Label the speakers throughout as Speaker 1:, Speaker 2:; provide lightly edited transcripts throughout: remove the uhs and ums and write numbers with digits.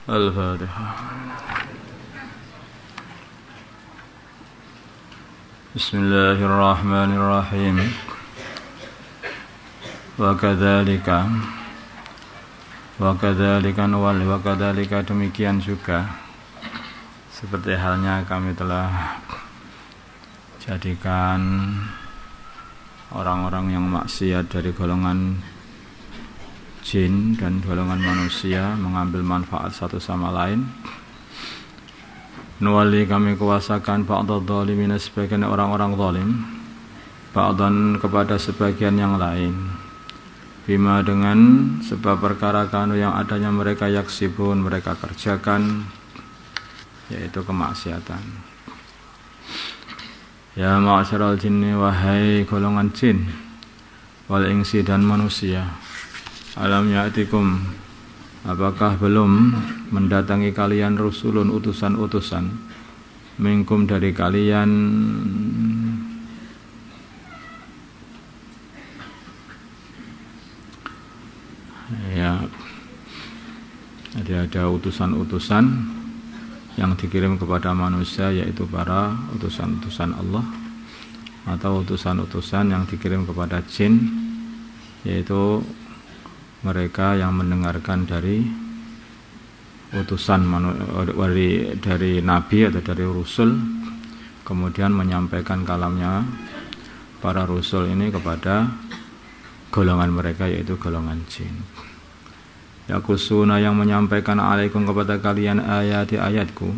Speaker 1: Al-Fatihah. Bismillahirrahmanirrahim. Wa kadzalika demikian juga seperti halnya kami telah jadikan orang-orang yang maksiat dari golongan jin dan golongan manusia mengambil manfaat satu sama lain. Nuwali kami kuasakan ba'dadh dhalimin, sebagian orang-orang zalim, ba'dan kepada sebagian yang lain, bima dengan sebab perkara kanu yang adanya mereka yaksibun mereka kerjakan, yaitu kemaksiatan. Ya ma'syaral jinni, wahai golongan jin, wal insi dan manusia, alam ya'tikum, apakah belum mendatangi kalian rusulun utusan-utusan, minkum dari kalian, ya, jadi ada utusan-utusan yang dikirim kepada manusia, yaitu para utusan-utusan Allah, atau utusan-utusan yang dikirim kepada jin, yaitu mereka yang mendengarkan dari utusan dari nabi atau dari rasul, kemudian menyampaikan kalamnya para rasul ini kepada golongan mereka, yaitu golongan jin. Yakusuna, yang menyampaikan alaikum kepada kalian ayat-ayatku,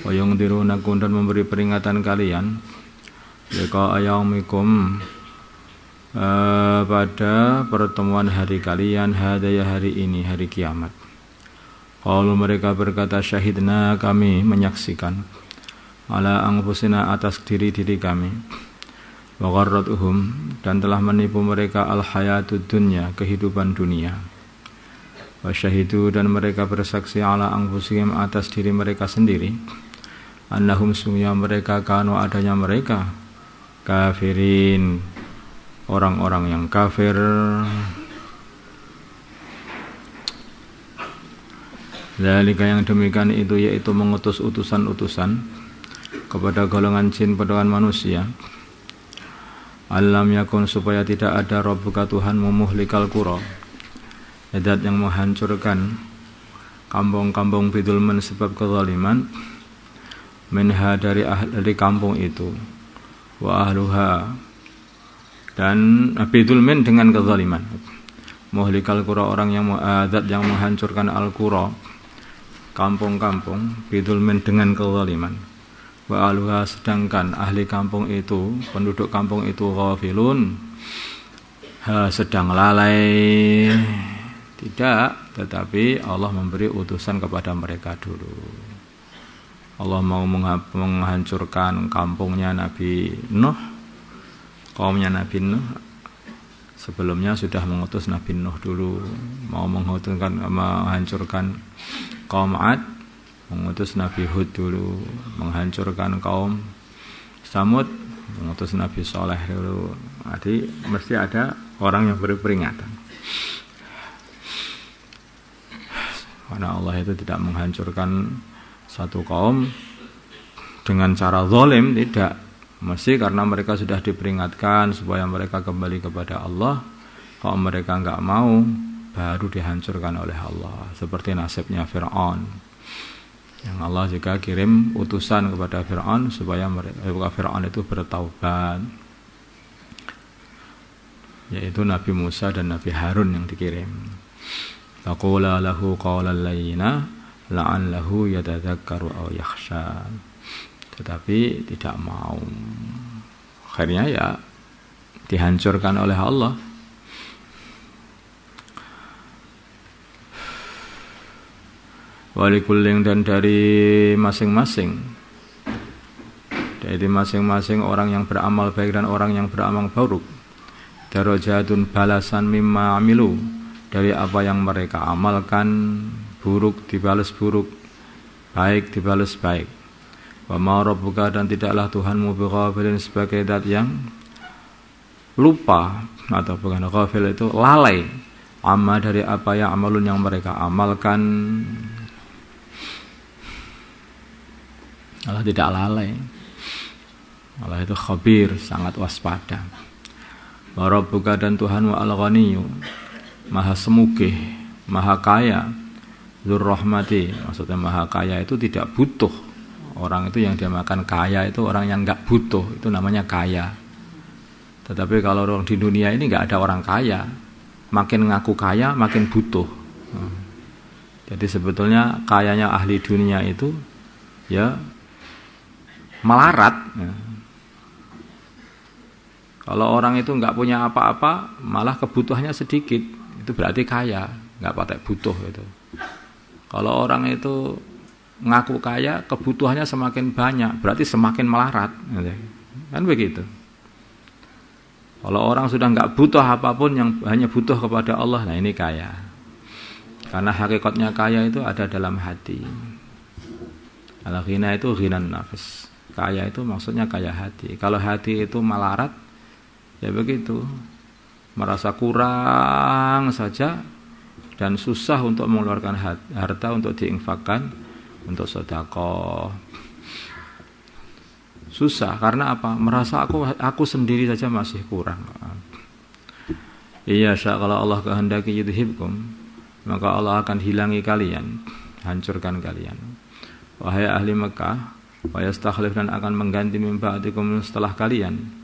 Speaker 1: wa yungdirunakum, dan memberi peringatan kalian, liqa yaumikum, pada pertemuan hari kalian, hadaya hari ini, hari kiamat. Qalu, mereka berkata, syahidna, kami menyaksikan, ala anfusina, atas diri-diri kami, wa gharratuhum, dan telah menipu mereka al-hayatud dunya, kehidupan dunia, wa syahidu, dan mereka bersaksi ala anfusihim, atas diri mereka sendiri, annahum, sungguhnya mereka, kanu, adanya mereka, kafirin, orang-orang yang kafir. Dzalika, yang demikian itu, yaitu mengutus utusan-utusan kepada golongan jin, golongan manusia. Alam yakun, supaya tidak ada rabbuka, Tuhanmu, muhlikal qura, zat yang menghancurkan kampung-kampung, bidulman, sebab kezaliman, minha, dari kampung itu, wa ahluha, dan bidulmin, dengan kezaliman, muhlikal qura, orang yang zat yang menghancurkan al-qura, kampung-kampung, bidulmin, dengan kezaliman, wa ahluha, sedangkan ahli kampung itu, penduduk kampung itu, ghafilun, sedang lalai. Tidak, tetapi Allah memberi utusan kepada mereka dulu. Allah mau menghancurkan kampungnya Nabi Nuh, kaumnya Nabi Nuh. Sebelumnya sudah mengutus Nabi Nuh dulu, mau menghancurkan kaum Ad, mengutus Nabi Hud dulu, menghancurkan kaum Samud, mengutus Nabi Saleh dulu. Jadi mesti ada orang yang beri peringatan. Karena Allah itu tidak menghancurkan satu kaum dengan cara zalim, tidak. Mesti karena mereka sudah diperingatkan supaya mereka kembali kepada Allah. Kalau mereka enggak mau, baru dihancurkan oleh Allah. Seperti nasibnya Fir'aun, yang Allah juga kirim utusan kepada Fir'aun supaya Fir'aun itu bertaubat, yaitu Nabi Musa dan Nabi Harun yang dikirim. Faqula lahu qawlan layyina la'allahu yatadzakkaru aw yakhsha. Tetapi tidak mau. Akhirnya ya dihancurkan oleh Allah. Walikullin, dan dari masing-masing orang yang beramal baik dan orang yang beramal buruk, darajatun, balasan, mimma amilu, dari apa yang mereka amalkan, buruk dibalas buruk, baik dibalas baik. Wa ma rabbuka, dan tidaklah Tuhanmu, bighafilin, sebagai zat yang lupa, atau bukan ghafil itu lalai, amma, dari apa yang amalun yang mereka amalkan, Allah tidak lalai. Allah itu khabir, sangat waspada. Wa rabbuka, dan Tuhanmu al-Ghaniyyu, maha semugih, maha kaya, dzur rahmati, maksudnya maha kaya itu tidak butuh. Orang itu yang dia makan kaya itu orang yang enggak butuh, itu namanya kaya. Tetapi kalau orang di dunia ini enggak ada orang kaya, makin ngaku kaya makin butuh. Jadi sebetulnya kayanya ahli dunia itu ya melarat. Kalau orang itu enggak punya apa-apa, malah kebutuhannya sedikit, itu berarti kaya, enggak patek butuh itu. Kalau orang itu ngaku kaya, kebutuhannya semakin banyak, berarti semakin melarat, kan begitu. Kalau orang sudah enggak butuh apapun, yang hanya butuh kepada Allah, nah ini kaya. Karena hakikatnya kaya itu ada dalam hati. Al-ghina itu ghinan nafs. Kaya itu maksudnya kaya hati. Kalau hati itu melarat, ya begitu, merasa kurang saja dan susah untuk mengeluarkan harta untuk diinfakkan untuk sedekah. Susah karena apa? Merasa aku sendiri saja masih kurang. Iya, kalau Allah kehendaki yudhibkum, maka Allah akan hilangi kalian, hancurkan kalian. Wahai ahli Mekah, wa yastakhlif, dan akan mengganti min ba'dikum setelah kalian.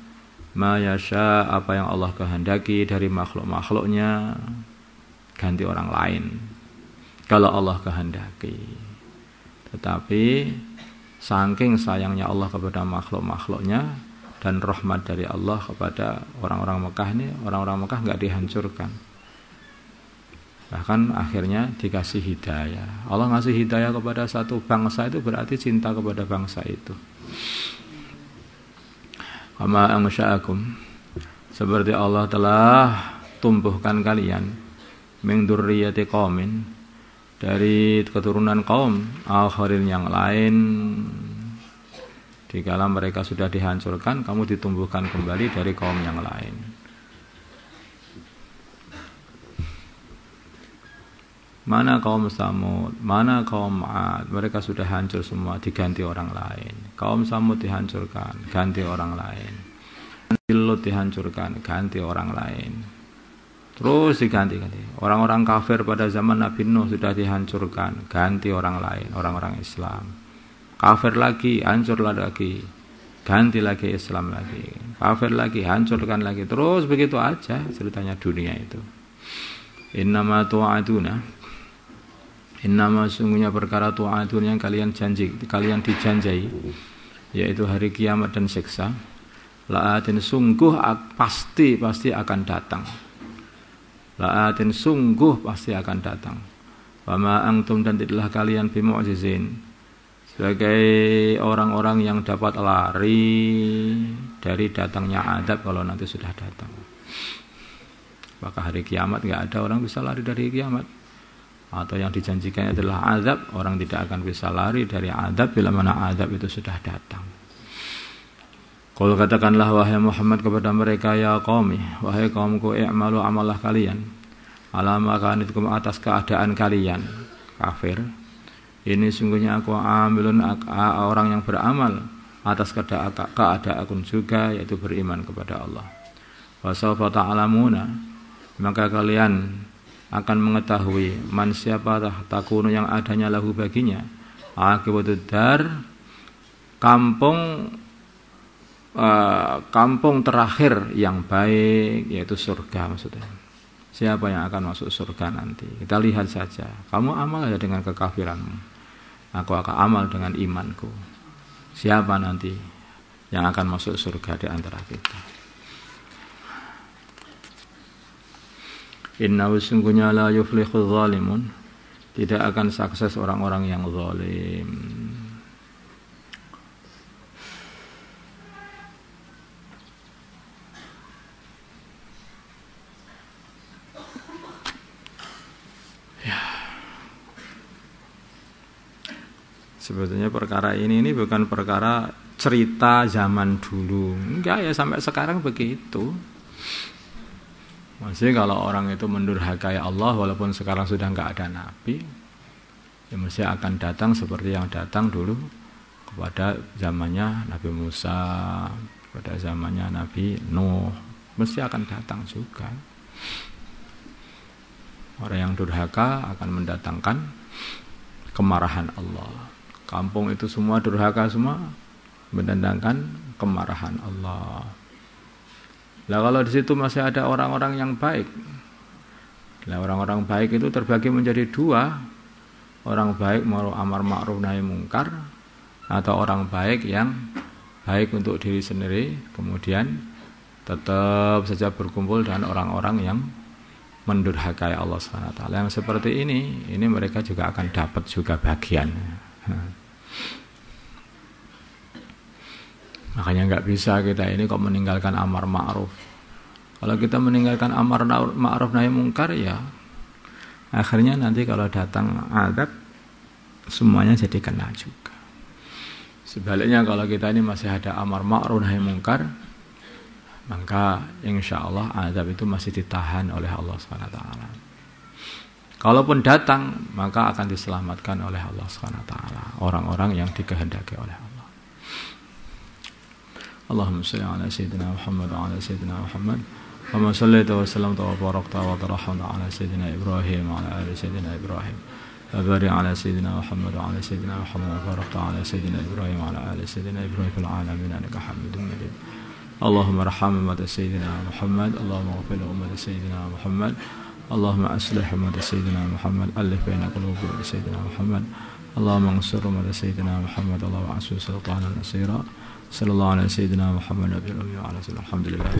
Speaker 1: Ma yasha, apa yang Allah kehendaki dari makhluk-makhluknya, ganti orang lain kalau Allah kehendaki. Tetapi saking sayangnya Allah kepada makhluk-makhluknya dan rahmat dari Allah kepada orang-orang Mekah ini, orang-orang Mekah enggak dihancurkan. Bahkan akhirnya dikasih hidayah. Allah ngasih hidayah kepada satu bangsa itu berarti cinta kepada bangsa itu. Kama ansha'akum, seperti Allah telah tumbuhkan kalian min dzurriyyati qaumin, dari keturunan kaum akharin yang lain. Dikala mereka sudah dihancurkan, kamu ditumbuhkan kembali dari kaum yang lain. Mana kaum Samud, mana kaum Ad, mereka sudah hancur semua, diganti orang lain. Kaum Samud dihancurkan, ganti orang lain. Lut dihancurkan, ganti orang lain. Terus diganti-ganti. Orang-orang kafir pada zaman Nabi Nuh sudah dihancurkan, ganti orang lain, orang-orang Islam. Kafir lagi, hancur lagi, ganti lagi Islam lagi. Kafir lagi, hancurkan lagi. Terus begitu aja ceritanya dunia itu. Innama tu'aduna, innama sungguhnya perkara tu'adun yang kalian dijanjai, yaitu hari kiamat dan siksa. La'atin, sungguh pasti akan datang. La'atin, sungguh pasti akan datang. Wa ma antum, dan tidaklah kalian bimu'jizin, sebagai orang-orang yang dapat lari dari datangnya adab kalau nanti sudah datang. Maka hari kiamat enggak ada orang bisa lari dari kiamat. Atau yang dijanjikan adalah azab, orang tidak akan bisa lari dari azab bila mana azab itu sudah datang. Qul, katakanlah wahai Muhammad kepada mereka, ya qaumi, wahai kaumku, i'malu, amalah kalian, ala ma kanitkum, atas keadaan kalian kafir. Ini sungguhnya aku amilun, orang yang beramal atas keadaan juga, yaitu beriman kepada Allah. Wa sawfa ta'lamuna, maka kalian akan mengetahui man siapa takunu yang adanya lahu baginya akibatud dar, kampung terakhir yang baik, yaitu surga maksudnya. Siapa yang akan masuk surga nanti? Kita lihat saja. Kamu amal aja dengan kekafiranmu, aku akan amal dengan imanku. Siapa nanti yang akan masuk surga di antara kita? Inna sungguhnya la yuflihul zalimun, tidak akan sukses orang-orang yang zalim. Ya. Sebetulnya perkara ini bukan perkara cerita zaman dulu. Enggak ya, sampai sekarang begitu. Maksudnya kalau orang itu mendurhakai Allah, walaupun sekarang sudah enggak ada nabi, ya mesti akan datang seperti yang datang dulu kepada zamannya Nabi Musa, pada zamannya Nabi Nuh, mesti akan datang juga. Orang yang durhaka akan mendatangkan kemarahan Allah. Kampung itu semua durhaka semua, mendatangkan kemarahan Allah. Lah kalau di situ masih ada orang-orang yang baik, lah orang-orang baik itu terbagi menjadi dua. Orang baik mau amar ma'ruf nahi mungkar, atau orang baik yang baik untuk diri sendiri, kemudian tetap saja berkumpul dengan orang-orang yang mendurhakai Allah SWT. Yang seperti ini mereka juga akan dapat juga bagian. Makanya nggak bisa kita ini kok meninggalkan amar ma'ruf. Kalau kita meninggalkan amar ma'ruf nahi mungkar, ya akhirnya nanti kalau datang azab semuanya jadi kena juga. Sebaliknya kalau kita ini masih ada amar ma'ruf nahi mungkar, maka insya Allah azab itu masih ditahan oleh Allah SWT. Kalaupun datang, maka akan diselamatkan oleh Allah SWT, orang-orang yang dikehendaki oleh Allah. Allahumma salli ala sayyidina Muhammad wa ala sayyidina Muhammad wa sallaita wa sallamta wa barakta wa tarhamta ala sayyidina Ibrahim wa ala ali sayyidina Ibrahim wa barik ala sayyidina Muhammad wa ala sayyidina Muhammad wa barakta ala sayyidina Ibrahim wa ala ali sayyidina Ibrahim fil alamin innaka Hamidum Majid. Allahumma arham ummat sayyidina Muhammad, Allahumma ighfir li ummat sayyidina Muhammad, Allahumma aslih ummat sayyidina Muhammad, alif baina qulubi sayyidina Muhammad, Allahumma ansur ummat sayyidina Muhammad, Allahumma asu sultanan nasira. Sallallahu alaihi sayyidina Muhammad nabiyil ummi wa ala alihi alhamdulillah.